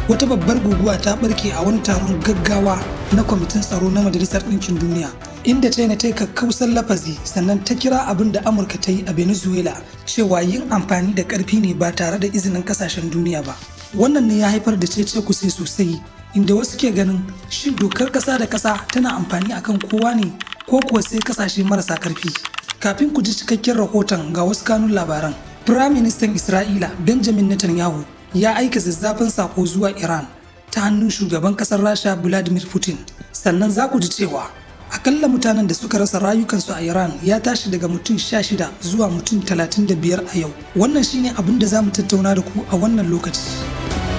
wata babbar guguwa ta barke a wani taron gaggawa na kwamitin tsaro na Majalisar Ɗinkin Duniya, inda China ta yi kakkausar lafazi sannan ta kira abin da Amurka ta yi a Venezuela cewa yin amfani da ƙarfi ne ba tare da izinin ƙasashen duniya ba. Wannan ne ya haifar da cece-kuce sosai, inda wasu ke ganin shin dokar ƙasa da ƙasa tana amfani akan kowa ne ko kuwa sai ƙasashe marasa ƙarfi. Kafin ku ji cikakken rahoton ga wasu kanun labaran. Firaministan Isra'ila Benjamin Netanyahu ya aika zazzafin sako zuwa Iran ta hannun shugaban kasar Rasha Vladimir Putin. Sannan za ku ji cewa akalla mutanen da suka rasa rayukansu a Iran ya tashi daga mutum 16 zuwa mutum 35 a yau. Wannan shine abin da za mu tattauna da ku a wannan lokaci.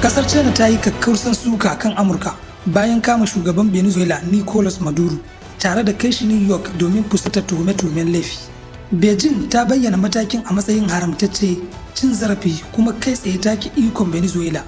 Kasar China ta yi kakkausan suka kan Amurka bayan kama shugaban Venezuela Nicolas Maduro tare da kai shi New York domin fuskantar tuhume-tuhumen laifi. Beijing ta bayyana matakin a matsayin haramtacce, cin zarafi kuma kai tsaye take ikon Venezuela.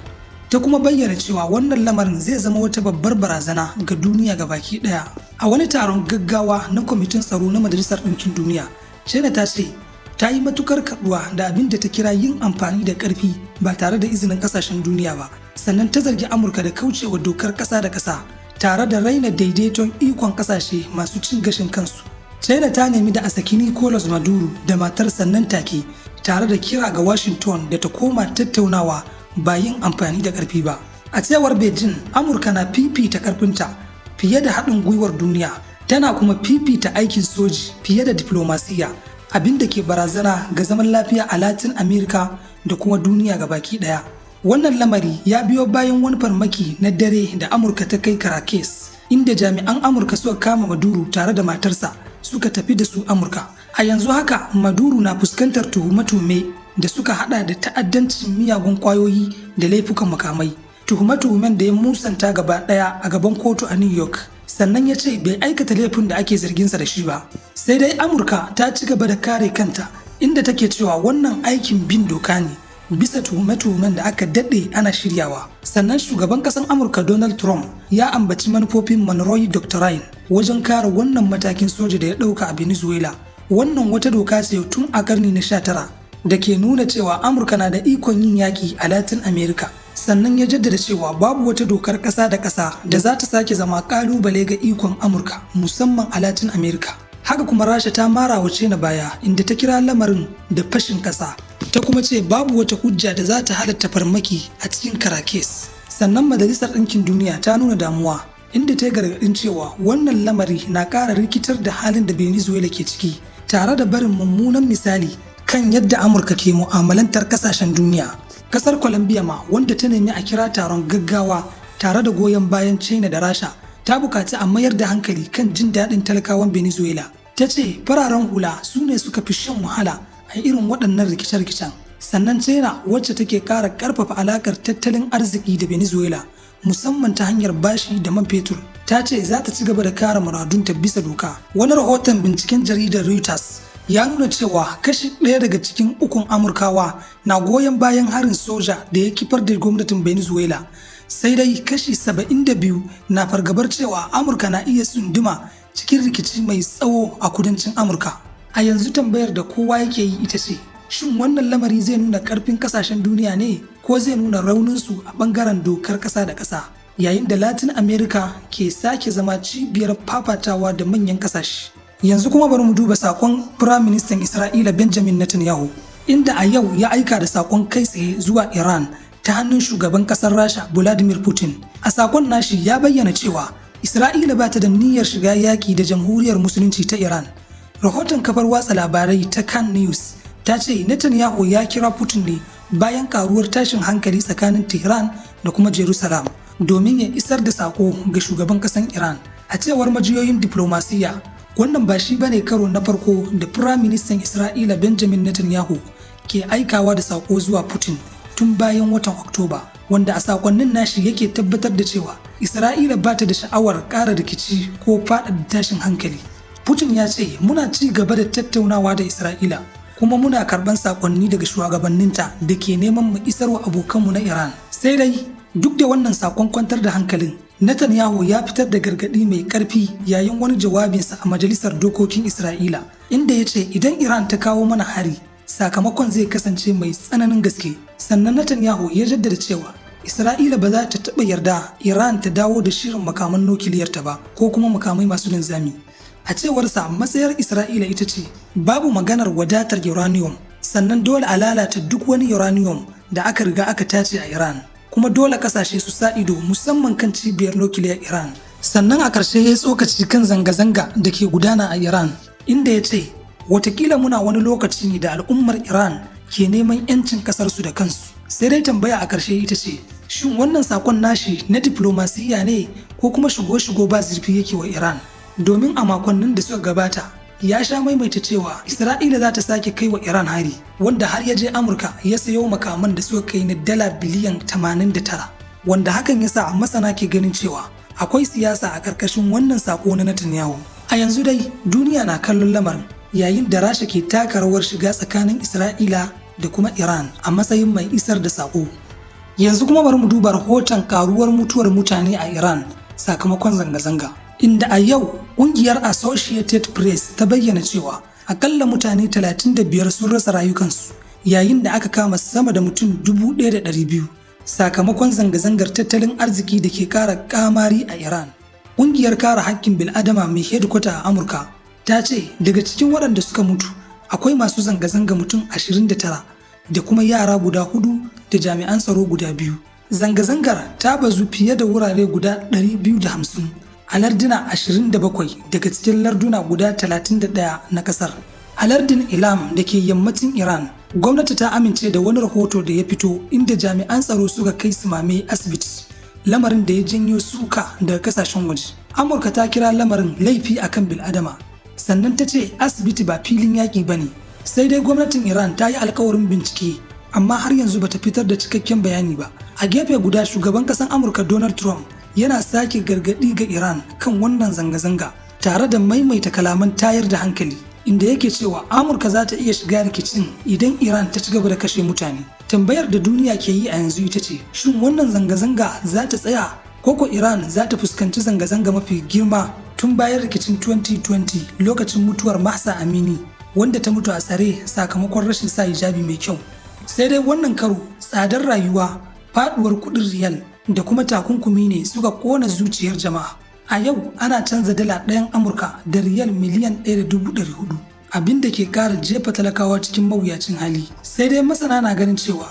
Ta kuma bayyana cewa wannan lamarin zai zama wata babbar barazana ga duniya gabaki daya. A wani taron gaggawa na kwamitin tsaro na Majalisar Ɗinkin Duniya, China ta ce ta yi matukar kaduwa da abin da ta kira yin amfani da ƙarfi ba tare da izinin ƙasashen duniya ba. Sannan ta zargi Amurka da kaucewa dokar ƙasa da ƙasa tare da raina daidaiton ikon ƙasashe masu cin gashin kansu. China ta nemi da a saki Nicolas Maduro da matar sannan take tare da kira ga Washington da ta koma tattaunawa ba yin amfani da ƙarfi ba. A cewar Beijing, Amurka na fifita ƙarfinta fiye da haɗin gwiwar duniya, tana kuma fifita aikin soji fiye da diplomasiya, abin da ke barazana ga zaman lafiya a Latin America da kuma duniya gabaki ɗaya. Wannan lamari ya biyo bayan wani farmaki na dare da Amurka ta kai Caracas, inda jami'an Amurka suka kama Maduro tare da matarsa suka tafi da su Amurka. A yanzu haka Maduro na fuskantar tuhume-tuhume da suka hada da ta'addancin miyagun kwayoyi da laifukan makamai. Tuhume-tuhumen da ya musanta gaba daya a gaban kotu a New York. Sannan ya ce bai aikata laifin da ake zarginsa da shi ba. Sai dai Amurka ta ci gaba da kare kanta, inda take cewa wannan aikin bin doka ne bisa tuhume-tuhumen da aka daɗe ana shiryawa. Sannan shugaban ƙasar Amurka Donald Trump ya ambaci manufofin Monroe Doctrine wajen kare wannan matakin soja da ya ɗauka a Venezuela. Wannan wata doka ce tun a ƙarni na 19 da ke nuna cewa Amurka na da ikon yin yaƙi a Latin America. Sannan ya jaddada cewa babu wata dokar ƙasa da ƙasa da za ta sake zama ƙalubale ga ikon Amurka musamman a Latin America. Haka kuma Rasha ta mara wa China baya inda ta kira lamarin da fashin ƙasa. Ta kuma ce babu wata hujja da za ta halatta farmaki a cikin Caracas. Sannan Majalisar Ɗinkin Duniya ta nuna damuwa inda ta yi gargaɗin cewa wannan lamari na ƙara rikitar da halin da Venezuela ke ciki, tare da barin mummunan misali kan yadda Amurka ke mu'amalantar ƙasashen duniya. Ƙasar Colombia ma, wanda ta nemi a kira taron gaggawa tare da goyon bayan China da Rasha, ta buƙaci a mayar da hankali kan jin daɗin talakawan Venezuela. Ta ce fararen hula su ne suka fi shan wahala a irin waɗannan rikice-rikicen. Sannan China, wacce take ƙara ƙarfafa alaƙar tattalin arziki da Venezuela musamman ta hanyar bashi da man fetur, ta ce za ta ci gaba da kare muradunta bisa doka. Wani rahoton binciken jaridar Reuters ya nuna cewa kashi 1 daga cikin 3 Amurkawa na goyon bayan harin soja da ya kifar da gwamnatin Venezuela. Sai dai kashi 72 na fargabar cewa Amurka na iya tsunduma cikin rikici mai tsawo a kudancin Amurka. A yanzu tambayar da kowa yake yi ita ce, shin wannan lamari zai nuna ƙarfin ƙasashen duniya ne ko zai nuna rauninsu a ɓangaren dokar ƙasa da ƙasa, yayin da Latin America ke sake zama cibiyar fafatawa da manyan ƙasashe. Yanzu kuma bari mu duba saƙon Firaministan Isra'ila Benjamin Netanyahu, inda a yau ya aika da saƙon kai tsaye zuwa Iran ta hannun shugaban ƙasar Rasha Vladimir Putin. A saƙon nashi ya bayyana cewa Isra'ila ba ta da niyyar shiga yaƙi da Jamhuriyar Musulunci ta Iran. Rahoton kafar watsa labarai ta Kan News ta ce Netanyahu ya kira Putin ne bayan karuwar tashin hankali tsakanin Tehran da kuma Jerusalem domin ya isar da sako ga shugaban kasan Iran. A cewar majiyoyin diplomasiya, wannan ba shi bane karo na farko da Firaministan Isra'ila Benjamin Netanyahu ke aikawa da sako zuwa Putin tun bayan watan Oktoba, wanda a sakonnin nashi yake tabbatar da cewa Isra'ila ba ta da sha'awar ƙara rikici ko faɗaɗa tashin hankali. Putin ya ce muna ci gaba da tattaunawa da Isra'ila kuma muna karban sakonni daga shugabanninta da ke neman mu isarwa abokanmu na Iran. Sai dai duk da wannan sakon kwantar da hankalin, Netanyahu ya fitar da gargaɗi mai ƙarfi yayin wani jawabinsa a Majalisar Dokokin Isra'ila, inda ya ce idan Iran ta kawo mana hari, sakamakon zai kasance mai tsananin gaske. Sannan Netanyahu ya jaddada cewa Isra'ila ba za ta taɓa yarda Iran ta dawo da shirin makaman nukiliyarta ba ko kuma makamai masu linzami. A cewarsa matsayar Isra'ila ita ce babu maganar wadatar uranium, sannan dole a lalata duk wani uranium da aka riga aka tace a Iran, kuma dole kasashe su sa ido musamman kan cibiyar nukiliyar Iran. Sannan a ƙarshe ya tsokaci kan zanga-zanga da ke gudana a Iran, inda ya ce watakila muna wani lokaci ne da al'ummar Iran ke neman 'yancin ƙasarsu da kansu. Sai dai tambaya a ƙarshe ita ce, shin wannan sakon nashi na diflomasiyya ne ko kuma shigo ba zurfi yake wa Iran? Domin a makonnin da suka gabata ya sha maimaita cewa Isra'ila za ta sake kai wa Iran hari, wanda har ya je Amurka ya sayo makaman da suka kai na dala biliyan 89, wanda hakan ya sa masana ke ganin cewa akwai siyasa a ƙarƙashin wannan sako na Netanyahu. A yanzu dai duniya na kallon lamarin, yayin da Rasha ke taka rawar shiga tsakanin Isra'ila da kuma Iran a matsayin mai isar da sako. Yanzu kuma bari mu duba rahoton karuwar mutuwar mutane a Iran sakamakon zanga-zanga, inda a yau ƙungiyar Associated Press ta bayyana cewa akalla mutane 35 sun rasa rayukansu yayin da aka kama sama da mutum 1,200 sakamakon zanga-zangar tattalin arziki da ke ƙara ƙamari a Iran. Ƙungiyar kare haƙƙin bil'adama mai hedikwata a Amurka ta ce daga cikin waɗanda suka mutu akwai masu zanga-zanga mutum 29 da kuma yara guda 4 da jami'an tsaro guda 2. Zanga-zangar ta bazu fiye da wurare guda 250 a larduna 27 daga cikin larduna guda 31 na kasar. A lardin Ilam da ke yammacin Iran, gwamnati ta amince da wani rahoto da ya fito inda jami'an tsaro suka kai sumame asibiti, lamarin da ya janyo suka daga kasashen waje. Amurka ta kira lamarin laifi akan bil'adama, sannan ta ce asibiti ba filin yaƙi ba ne. Sai dai gwamnatin Iran ta yi alkawarin bincike, amma har yanzu bata fitar da cikakken bayani ba. A gefe guda shugaban ƙasar Amurka Donald Trump yana sake gargaɗi ga Iran kan wannan zanga-zanga tare da maimaita kalaman tayar da hankali, inda yake cewa Amurka za ta iya shiga rikicin idan Iran ta ci gaba da kashe mutane. Tambayar da duniya ke yi a yanzu ita ce, shin wannan zanga-zanga za ta tsaya koko Iran za ta fuskanci zanga-zanga mafi girma tun bayan rikicin 2020 lokacin mutuwar Mahsa Amini, wanda ta mutu a tsare sakamakon rashin sa hijabi mai kyau. Sai dai wannan karo tsadar rayuwa, faduwar kuɗin riyal da kuma takunkumi ne suka kona zuciyar jama'a. A yau ana canza dala ɗayan Amurka da riyal miliyan 1.400, abin da ke ƙara jefa talakawa cikin mawuyacin hali. Sai dai masana na ganin cewa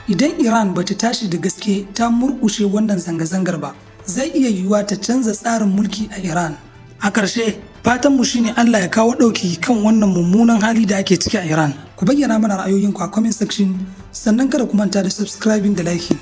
idan Iran bata tashi da gaske ta murƙushe wannan zanga-zangar ba, zai iya yiwuwa ta canza tsarin mulki a Iran. A ƙarshe, fatanmu shine Allah ya kawo ɗauki kan wannan mummunan hali da ake ciki a Iran. Ku bayyana mana ra'ayoyinku a comment section, sannan kada ku manta da subscribing da liking.